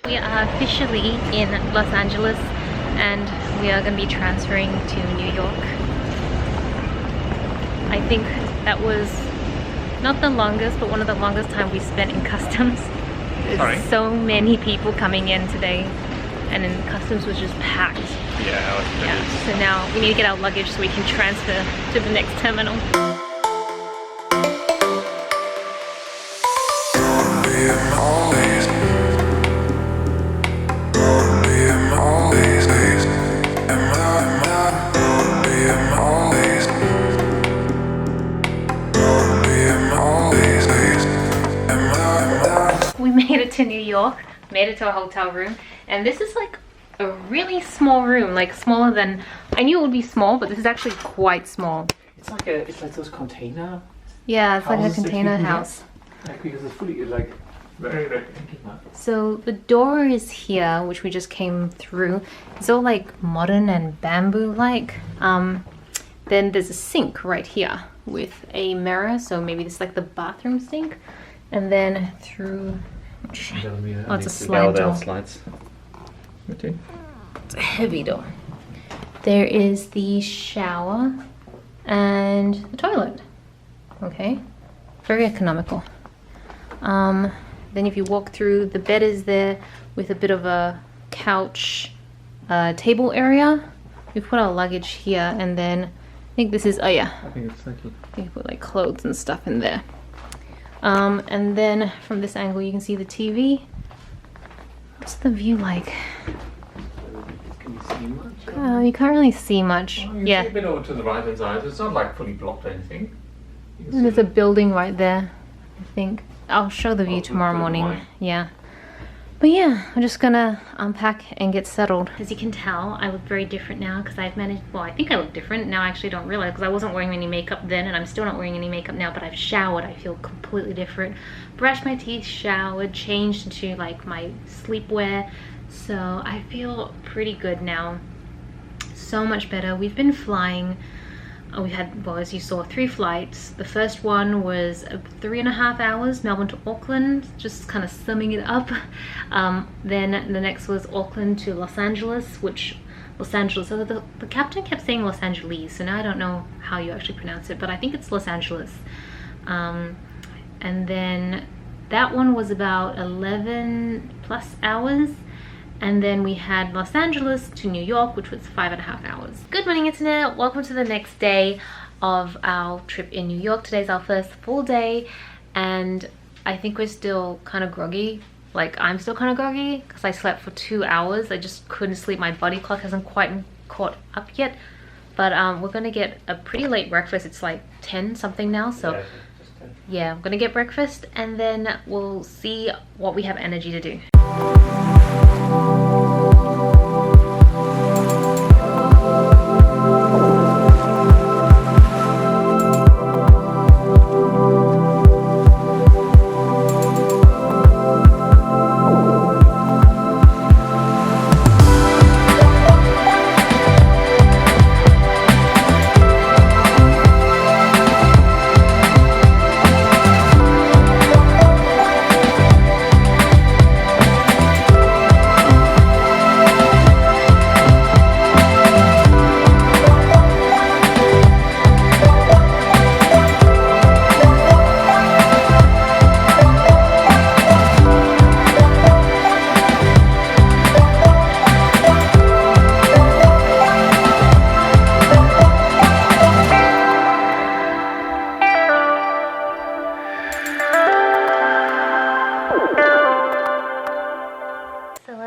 We are officially in Los Angeles and we are going to be transferring to New York. I think that was not the longest, but one of the longest time we spent in customs. There's so many people coming in today, and then customs was just packed. Yeah. So now we need to get our luggage so we can transfer to the next terminal. We made it to New York, made it to a hotel room, and this is like a really small room, like smaller than I knew it would be small, but this is actually quite small. It's like those container. Yeah, it's like a container house. Like, because it's fully like very intimate. So the door is here, which we just came through. It's all like modern and bamboo like. Then there's a sink right here with a mirror, so maybe this is like the bathroom sink. And then through, oh, it's a slide door. Slides. Okay. It's a heavy door. There is the shower and the toilet. Okay, very economical. Then if you walk through, the bed is there with a bit of a couch table area. We put our luggage here, and then I think this is, oh yeah, I think it's like you can put like clothes and stuff in there. And then from this angle you can see the TV. What's the view like? Can you see much? You can't really see much. Well, you yeah. see a bit over to the right hand side. It's not like fully blocked or anything. And there's a building right there, I think. I'll show the view tomorrow morning. Yeah. But yeah, I'm just gonna unpack and get settled. As you can tell, I look very different now because I've managed, well, I think I look different. Now I actually don't realize because I wasn't wearing any makeup then, and I'm still not wearing any makeup now, but I've showered. I feel completely different. Brushed my teeth, showered, changed into like my sleepwear. So I feel pretty good now. So much better. We've been flying. We had, well, as you saw, 3 flights. The first one was 3.5 hours, Melbourne to Auckland, just kind of summing it up. Then the next was Auckland to Los Angeles, which so the captain kept saying Los Angeles, so now I don't know how you actually pronounce it, but I think it's Los Angeles. And then that one was about 11 plus hours. And then we had Los Angeles to New York, which was 5.5 hours. Good morning, internet. Welcome to the next day of our trip in New York. Today's our first full day, and I think we're still kind of groggy. Like, I'm still kind of groggy because I slept for 2 hours. I just couldn't sleep. My body clock hasn't quite caught up yet. But we're gonna get a pretty late breakfast. It's like 10 something now, so yeah, I'm gonna get breakfast and then we'll see what we have energy to do.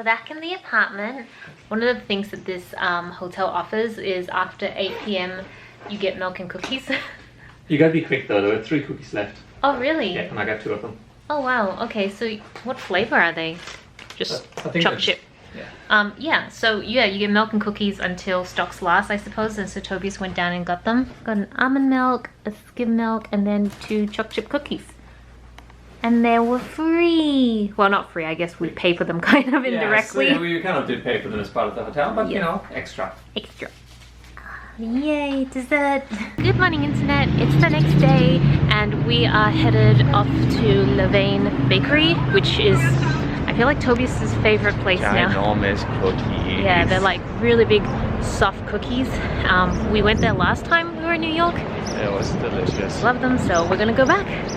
Back in the apartment. One of the things that this hotel offers is after 8 p.m. you get milk and cookies. You gotta be quick though, there are 3 cookies left. Oh really? Yeah, and I got 2 of them. Oh wow, okay, so what flavor are they? Just chocolate chip. Yeah. Yeah, so yeah, you get milk and cookies until stocks last, I suppose, and so Tobias went down and got them. Got an almond milk, a skim milk, and then 2 chocolate chip cookies. And they were free. Well, not free, I guess we pay for them kind of indirectly. Yeah, so we kind of did pay for them as part of the hotel, but you know, extra. Extra. Yay, dessert. Good morning, internet. It's the next day and we are headed off to Levain Bakery, which is, I feel like Tobias's favorite place now. Ginormous cookies. Yeah, they're like really big, soft cookies. We went there last time we were in New York. It was delicious. Love them, so we're gonna go back.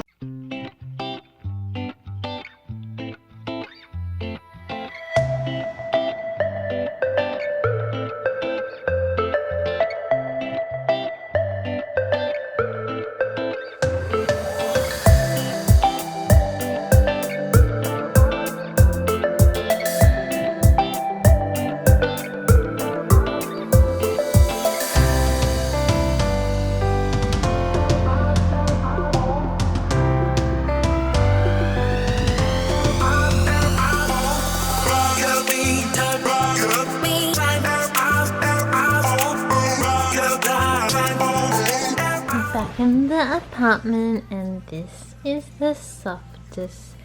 In the apartment, and this is the softest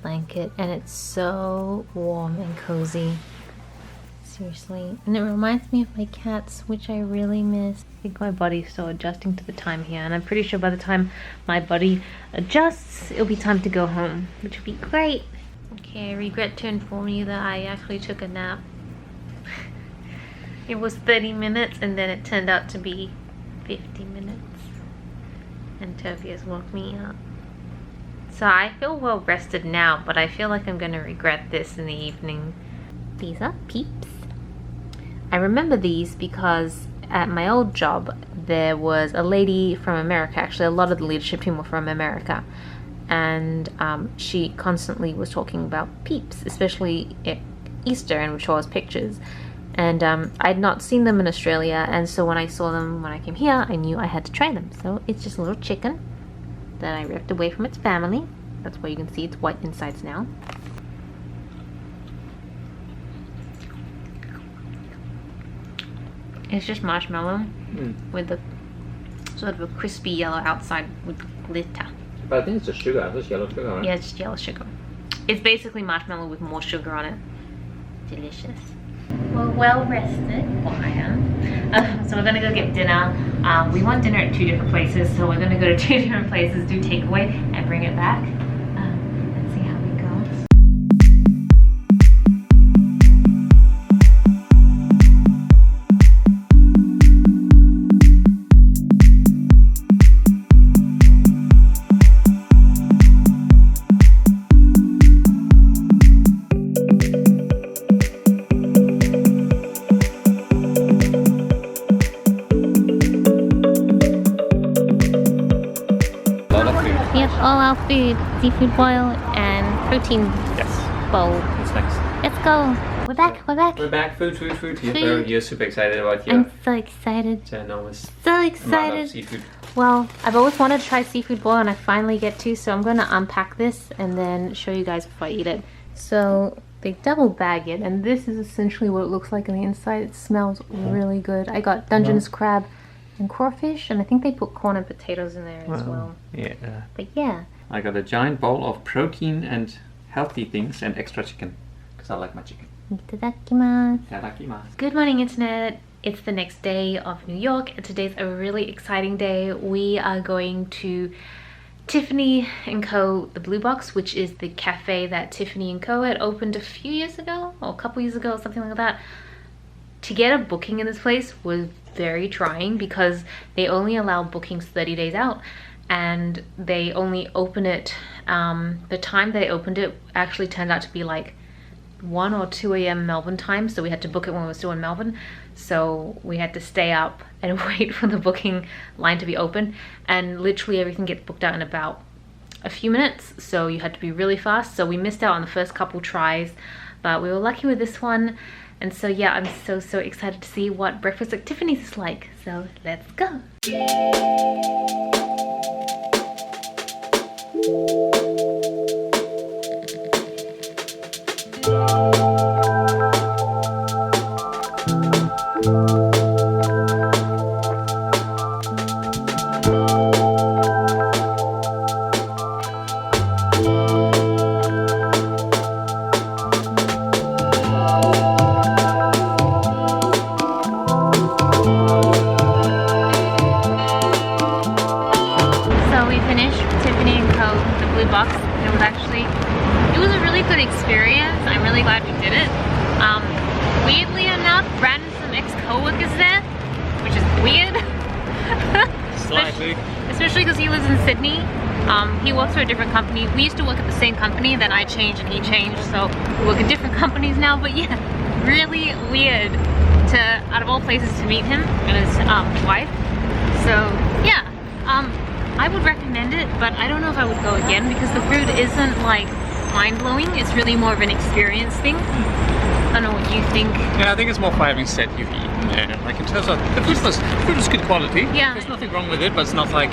blanket, and it's so warm and cozy. Seriously, and it reminds me of my cats, which I really miss. I think my body's still adjusting to the time here, and I'm pretty sure by the time my body adjusts, it'll be time to go home, which will be great. Okay, I regret to inform you that I actually took a nap. It was 30 minutes, and then it turned out to be 50 minutes. And Tobias woke me up. So I feel well rested now, but I feel like I'm gonna regret this in the evening. These are Peeps. I remember these because at my old job, there was a lady from America. Actually, a lot of the leadership team were from America. And she constantly was talking about Peeps, especially at Easter, and would show us pictures. And I'd not seen them in Australia, and so when I saw them when I came here, I knew I had to try them. So it's just a little chicken that I ripped away from its family. That's why you can see it's white insides now. It's just marshmallow with a sort of a crispy yellow outside with glitter. But I think it's just sugar. It's just yellow sugar, right? Yeah, it's just yellow sugar. It's basically marshmallow with more sugar on it. Delicious. We're well rested. Well, I am. So we're gonna go get dinner. We want dinner at 2 different places, so we're gonna go to 2 different places, do takeaway, and bring it back. Let's see how it goes. All our food, seafood boil and protein bowl. It's next. Let's go. We're back. We're back. Food. You're super excited about your I'm so excited. ginormous So amount of excited. seafood. Well, I've always wanted to try seafood boil, and I finally get to, so I'm going to unpack this and then show you guys before I eat it. So they double bag it, and this is essentially what it looks like on the inside. It smells really good. I got Dungeness crab and crawfish, and I think they put corn and potatoes in there as well. Yeah. But yeah. I got a giant bowl of protein and healthy things and extra chicken, because I like my chicken. Itadakimasu. Itadakimasu. Good morning, internet. It's the next day of New York, and today's a really exciting day. We are going to Tiffany & Co. The Blue Box, which is the cafe that Tiffany & Co. had opened a few years ago, or a couple years ago, something like that. To get a booking in this place was very trying because they only allow bookings 30 days out, and they only open it, the time they opened it actually turned out to be like 1 or 2 a.m. Melbourne time, so we had to book it when we were still in Melbourne. So we had to stay up and wait for the booking line to be open, and literally everything gets booked out in about a few minutes, so you had to be really fast. So we missed out on the first couple tries, but we were lucky with this one. And so yeah, I'm so excited to see what breakfast at Tiffany's is like. So let's go. So we finished Tiffany & Co, the blue box. It was a really good experience. I'm really glad we did it. Weirdly enough, ran into some ex-co-workers there, which is weird. Slightly. Especially because he lives in Sydney. He works for a different company. We used to work at the same company, then I changed and he changed, so we work at different companies now. But yeah, really weird to, out of all places, to meet him and his wife. So yeah, I would recommend it, but I don't know if I would go again because the food isn't like mind-blowing. It's really more of an experience thing. I don't know what you think. Yeah, I think it's more for having said you've eaten. Yeah, like in terms of the food was good quality. Yeah. There's nothing wrong with it, but it's not like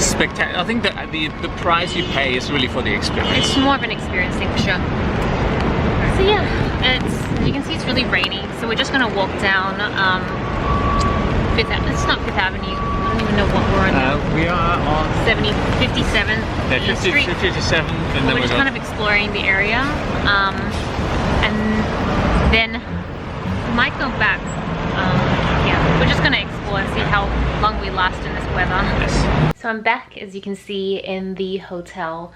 spectacular. I think that the price you pay is really for the experience. It's more of an experience thing for sure. So yeah, as you can see, it's really rainy. So we're just gonna walk down Fifth Avenue. It's not Fifth Avenue. I don't even know what we're on. We are on 57th yeah, Street. 57th, and We're just kind of exploring the area, and then we might go back. Yeah, we're just gonna explore and see how long we last in this weather. Yes. So I'm back, as you can see, in the hotel.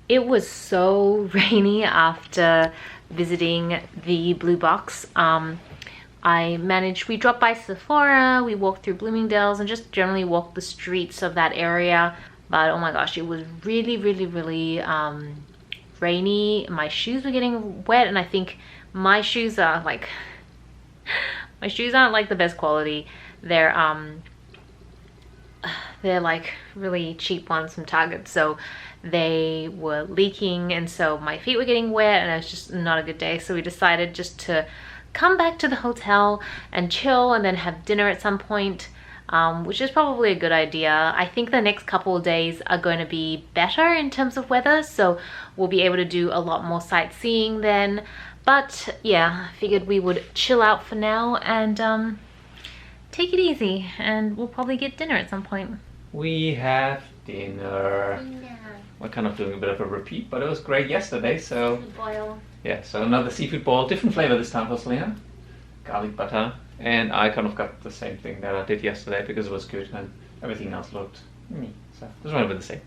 It was so rainy after visiting the blue box. We dropped by Sephora, we walked through Bloomingdale's and just generally walked the streets of that area. But oh my gosh, it was really rainy. My shoes were getting wet, and I think my shoes are like, my shoes aren't like the best quality. They're like really cheap ones from Target, so they were leaking, and so my feet were getting wet, and it was just not a good day. So we decided just to come back to the hotel and chill and then have dinner at some point, which is probably a good idea. I think the next couple of days are going to be better in terms of weather, so we'll be able to do a lot more sightseeing then. But yeah, I figured we would chill out for now and take it easy, and we'll probably get dinner at some point. We have dinner. Yeah. We're kind of doing a bit of a repeat, but it was great yesterday, so Boil. yeah, so another seafood boil, different flavor this time for Celina. Garlic butter, and I kind of got the same thing that I did yesterday because it was good and everything else looked so this one will be the same.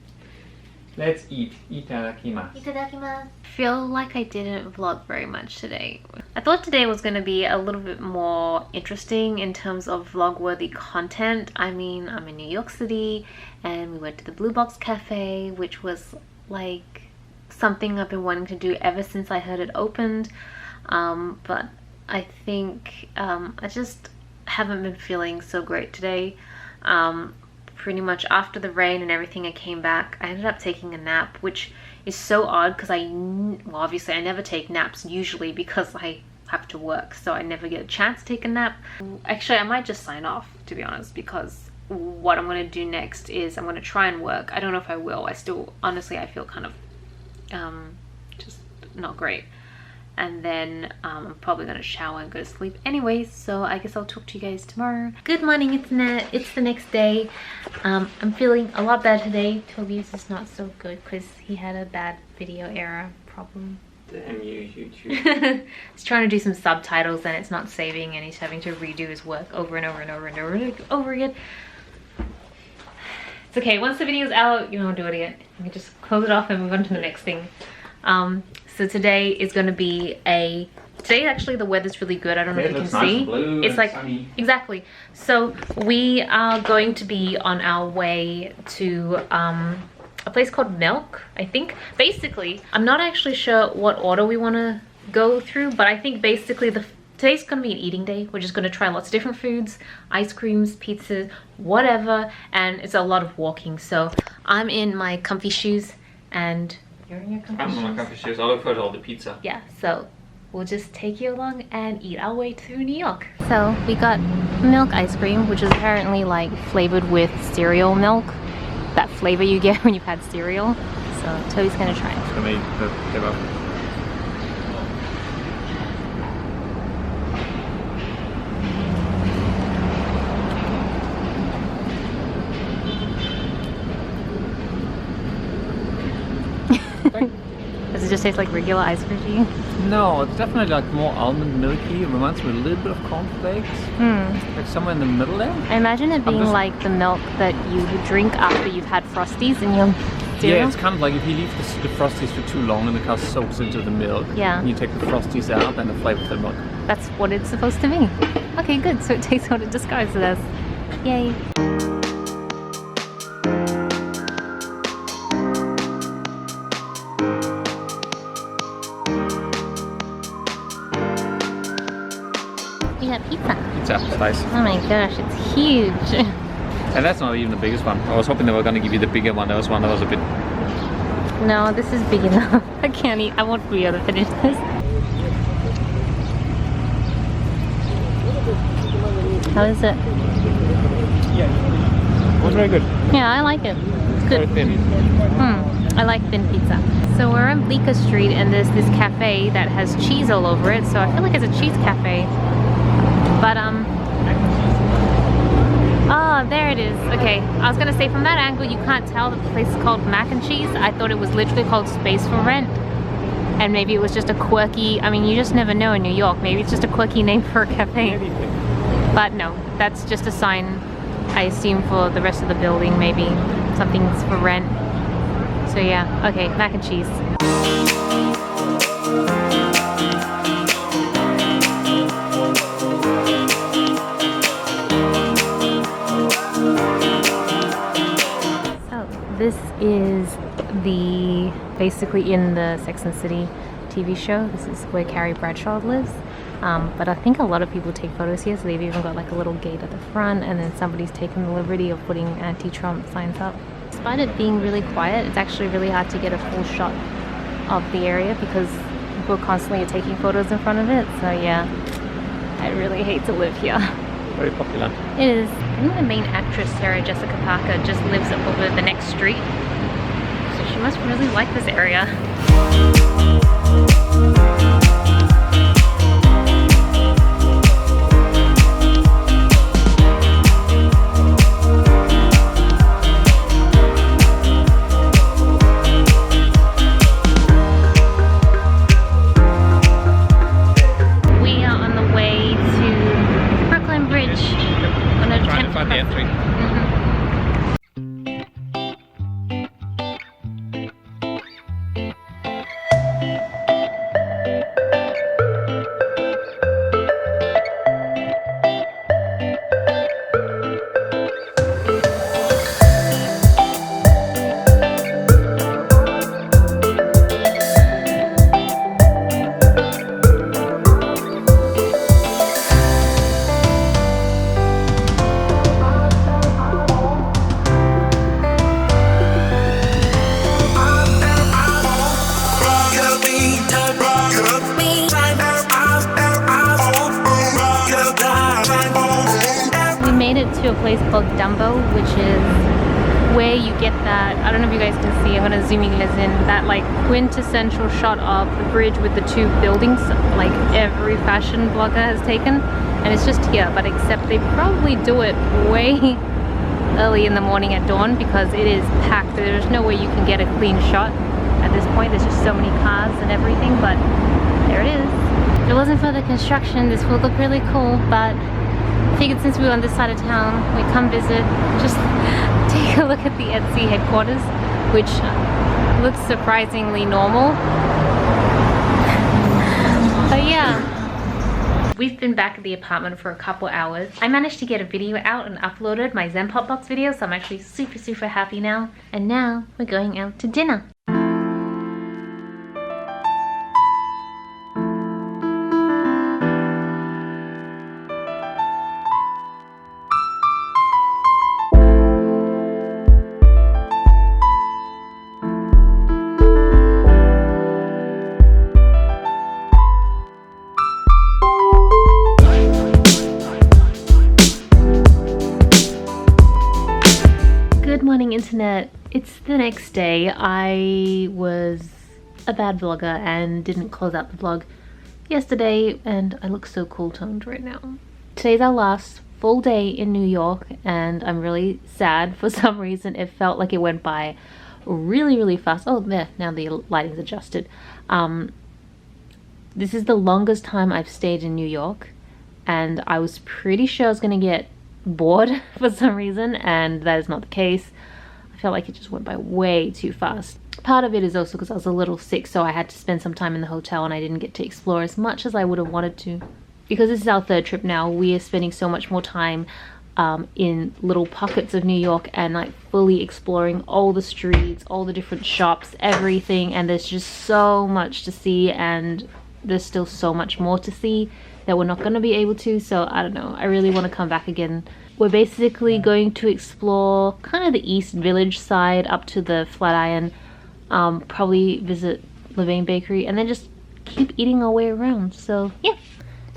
Let's eat. Itadakimasu. Itadakimasu. I feel like I didn't vlog very much today. I thought today was going to be a little bit more interesting in terms of vlog-worthy content. I mean, I'm in New York City and we went to the Blue Box Cafe, which was like something I've been wanting to do ever since I heard it opened. But I think I just haven't been feeling so great today. Pretty much after the rain and everything, I came back. I ended up taking a nap, which is so odd because well, obviously I never take naps usually because I have to work, so I never get a chance to take a nap. Actually, I might just sign off, to be honest, because what I'm going to do next is I'm going to try and work. I don't know if I will. Honestly, I feel kind of just not great. And then I'm probably gonna shower and go to sleep anyways, so I guess I'll talk to you guys tomorrow. Good morning, it's the next day. I'm feeling a lot better today. Toby's is not so good because he had a bad video error problem. Damn you, YouTube. He's trying to do some subtitles and it's not saving, and he's having to redo his work over and over and over and over and over again. It's okay, once the video's out, you don't do it again. You can just close it off and move on to the next thing. So today is going to be today actually the weather's really good. I don't know if you can see. Blue, it's like sunny. Exactly. So we are going to be on our way to a place called Milk, I think. Basically, I'm not actually sure what order we want to go through, but I think basically today's going to be an eating day. We're just going to try lots of different foods, ice creams, pizzas, whatever, and it's a lot of walking. So I'm in my comfy shoes and you're in your comfy shoes. I'm in my comfy shoes. I'll look for all the pizza. Yeah, so we'll just take you along and eat our way through New York. So we got milk ice cream, which is apparently like flavored with cereal milk. That flavor you get when you've had cereal. So Toby's gonna try it. It's gonna give up. Is Does it just taste like regular ice cream to you? No, it's definitely like more almond milky. It reminds me a little bit of cornflakes. Like somewhere in the middle there. I imagine it being like the milk that you drink after you've had Frosties in your cereal. Yeah, it's kind of like if you leave the Frosties for too long and the car soaks into the milk. Yeah. And you take the Frosties out and the flavor of the milk. That's what it's supposed to be. Okay, good. So it tastes what it disguises as. Yay. We got pizza. Pizza slice. Oh my gosh, it's huge. And that's not even the biggest one. I was hoping they were going to give you the bigger one. There was one that was a bit... No, this is big enough. I can't eat. I won't be able to finish this. How is it? Yeah, it was very good. Yeah, I like it. It's good. Very thin. I like thin pizza. So we're on Bleecker Street and there's this cafe that has cheese all over it. So I feel like it's a cheese cafe. But oh, there it is. Okay, I was gonna say from that angle you can't tell the place is called Mac and Cheese. I thought it was literally called Space for Rent. And maybe it was just a quirky, I mean you just never know in New York. Maybe it's just a quirky name for a cafe. But no, that's just a sign, I assume, for the rest of the building. Maybe something's for rent. So yeah, okay, Mac and Cheese. This is basically in the Sex and the City TV show. This is where Carrie Bradshaw lives. But I think a lot of people take photos here, so they've even got like a little gate at the front, and then somebody's taken the liberty of putting anti-Trump signs up. Despite it being really quiet, it's actually really hard to get a full shot of the area because people constantly are taking photos in front of it. So yeah, I really hate to live here. Very popular. It is. I think the main actress, Sarah Jessica Parker, just lives over the next street. So she must really like this area. To a place called Dumbo, which is where you get that, I don't know if you guys can see, I'm going to zoom you guys in, that like quintessential shot of the bridge with the two buildings like every fashion blogger has taken, and it's just here, but except they probably do it way early in the morning at dawn because it is packed. There's no way you can get a clean shot at this point. There's just so many cars and everything, but there it is. If it wasn't for the construction, this would look really cool, but I figured since we were on this side of town, we'd come visit, just take a look at the Etsy headquarters, which looks surprisingly normal. But yeah, we've been back at the apartment for a couple hours. I managed to get a video out and uploaded my Zen Pop Box video, so I'm actually super happy now. And now we're going out to dinner. Internet, it's the next day. I was a bad vlogger and didn't close out the vlog yesterday, and I look so cool toned right now. Today's our last full day in New York, and I'm really sad. For some reason it felt like it went by really, really fast. Oh, there, now the lighting's adjusted. This is the longest time I've stayed in New York, and I was pretty sure I was going to get bored for some reason, and that is not the case. I felt like it just went by way too fast. Part of it is also because I was a little sick, so I had to spend some time in the hotel and I didn't get to explore as much as I would have wanted to. Because this is our third trip now, we are spending so much more time in little pockets of New York and like fully exploring all the streets, all the different shops, everything, and there's just so much to see, and there's still so much more to see that we're not going to be able to. So I don't know, I really want to come back again. We're basically going to explore kind of the East Village side up to the Flatiron, probably visit Levain Bakery, and then just keep eating our way around. So yeah,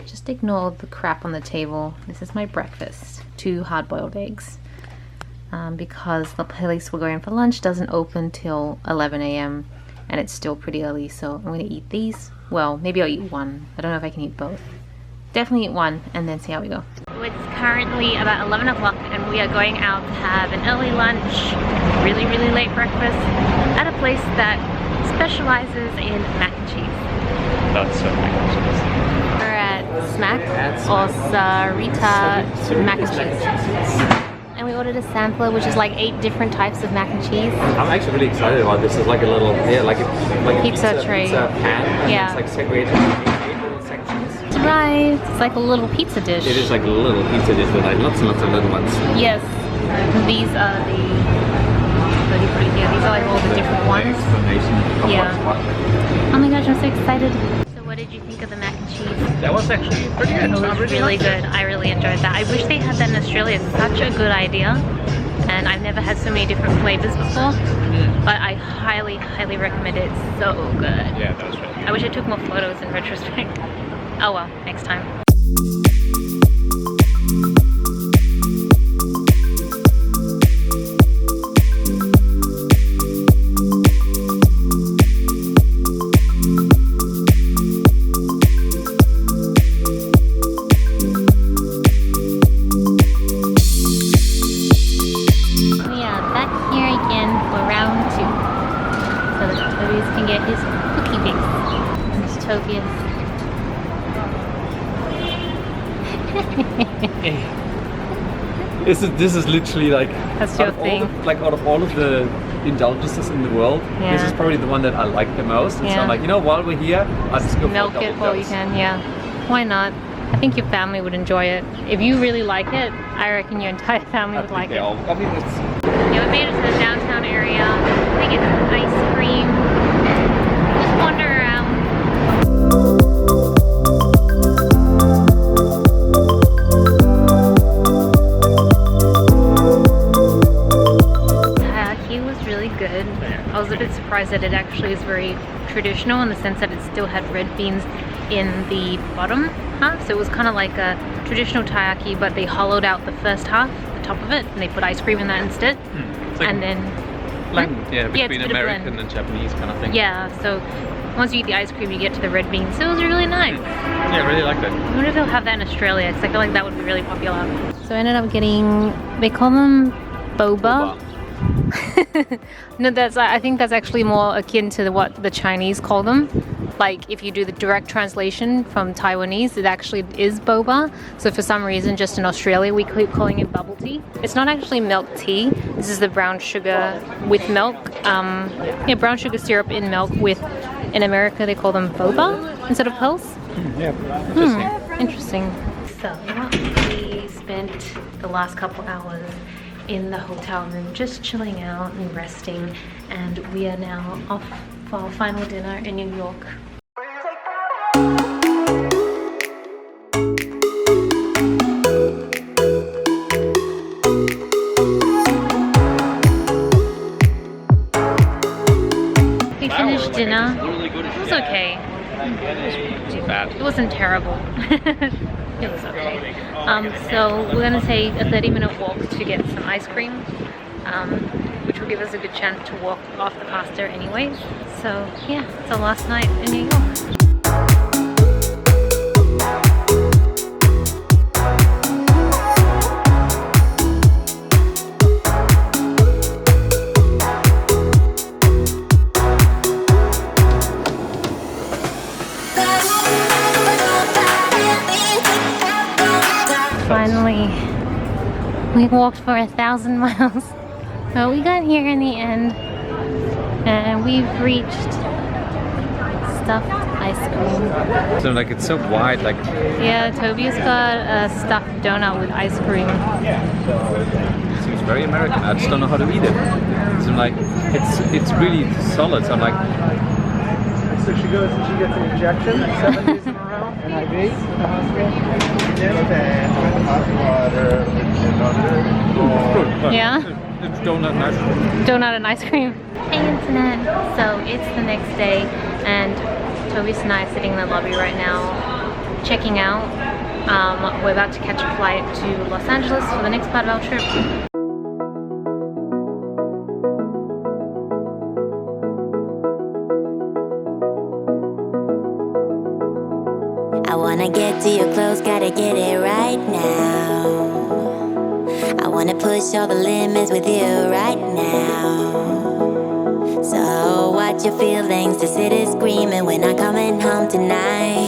just ignore the crap on the table. This is my breakfast, 2 hard-boiled eggs, because the place we're going for lunch doesn't open till 11 a.m. and it's still pretty early, so I'm going to eat these. Well, maybe I'll eat one. I don't know if I can eat both. Definitely eat one and then see how we go. It's currently about 11 o'clock and we are going out to have an early lunch, really, really late breakfast at a place that specializes in mac and cheese. Lots of mac and cheese. We're at Smack or Sarita mac and cheese. And we ordered a sampler, which is like 8 different types of mac and cheese. I'm actually really excited about this. It's like a little, like a pizza tray. Pizza pan. Yeah. It's like segregated into 8 little sections. That's right. It's like a little pizza dish. It is like a little pizza dish with like lots and lots of little ones. Yes. These are the, what do you put it here? These are like all the different ones. Yeah. Oh my gosh, I'm so excited. So what did you think of the mac and cheese? That was actually pretty good. It was really good. I really enjoyed that. I wish they had that in Australia. It's such a good idea. And I've never had so many different flavors before. But I highly, highly recommend it. It's so good. Yeah, that was really good. I wish I took more photos in retrospect. Oh well, next time. We are back here again for round 2. So that Tobias can get his cookie base. It's Tobias. This is literally like That's your out of thing. Out of all of the indulgences in the world, this is probably the one that I like the most. And so I'm like, you know, while we're here, I'll just go Milk for a it double while you dose. can, yeah. Why not? I think your family would enjoy it. If you really like it, I reckon your entire family would like it. I mean, it's Yeah, we made it to the downtown area. We get some ice cream. Just wander around. Taiyaki was really good. I was a bit surprised that it actually is very traditional in the sense that it still had red beans in the bottom half. So it was kind of like a traditional taiyaki, but they hollowed out the first half, the top of it, and they put ice cream in that instead. It's like And then yeah, it's between a bit of American blend. and Japanese kind of thing. Yeah, so once you eat the ice cream, you get to the red beans. So it was really nice. Yeah, I really liked it. I wonder if they'll have that in Australia, because I feel like that would be really popular. So I ended up getting, they call them boba. No, I think that's actually more akin to what the Chinese call them. Like if you do the direct translation from Taiwanese, it actually is boba. So for some reason, just in Australia, we keep calling it bubble tea. It's not actually milk tea. This is the brown sugar with milk. Yeah, brown sugar syrup in milk with, in America, they call them boba instead of pearls. Yeah, interesting. Interesting. So we spent the last couple hours in the hotel room just chilling out and resting, and we are now off for our final dinner in New York. We finished dinner. It was okay. Too bad. It wasn't terrible. It was okay. So we're gonna take a 30-minute walk to get some ice cream, which will give us a good chance to walk off the pasta anyways. So yeah, it's our last night in New York. We walked for 1,000 miles. But we got here in the end. And we've reached stuffed ice cream. So like it's so wide, like Yeah, Toby's got a stuffed donut with ice cream. it seems very American. I just don't know how to eat it. So I'm like, it's really solid. So I'm like, So she gets an injection 7 days in a row, an IV, in the hospital. And with hot water, it's good. But Yeah? It's donut and ice cream. Donut and ice cream. Hey internet! So it's the next day and Toby's and I are sitting in the lobby right now checking out. We're about to catch a flight to Los Angeles for the next part of our trip. I wanna get to your clothes, gotta get it right now. I wanna push all the limits with you right now. So watch your feelings, the city's screaming, we're not coming home tonight.